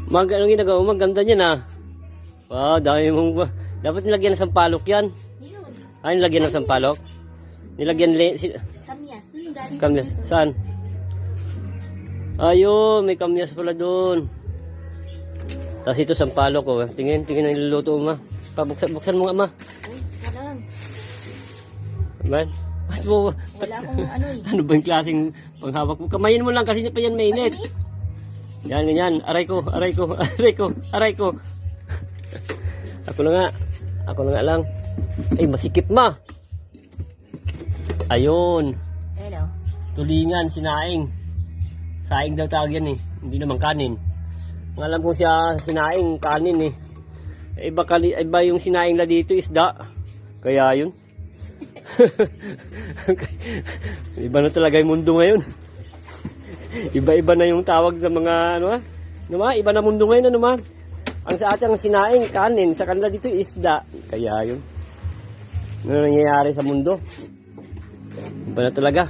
Anong ginagawa mo? Maganda niyan ah. Wow, dami mong... Dapat nilagyan ng sampalok yan. Ah, nilagyan ng sampalok? Nilagyan... Kamyas. Doon galing. Kamyas. Saan? Ayun, may kamyas pala doon. Tapos ito sampalok ko. Tingin ang niluluto mo, ma. Buksan mo nga, ma. Uy, walang. Man? Ba't mo... Wala akong ano eh. Ano ba yung klaseng panghawak mo? Kamayin mo lang kasi pa yan mainit. Yan, ganyan. Aray ko. Ako na nga lang. Ay, masikip ma. Ayun. Hello. Tulingan, sinaing. Saing daw tawag yan eh. Hindi naman kanin. Ang alam kong siya sinaing, kanin eh. Iba yung sinaing na dito, isda. Kaya yun. Iba na talaga yung mundo ngayon. Iba-iba na yung tawag sa mga ano ma? Iba na mundo ngayon ano ma? Ang sa ating sinaing kanin, sa kanila dito isda. Kaya yun. Ano nangyayari sa mundo? Iba na talaga.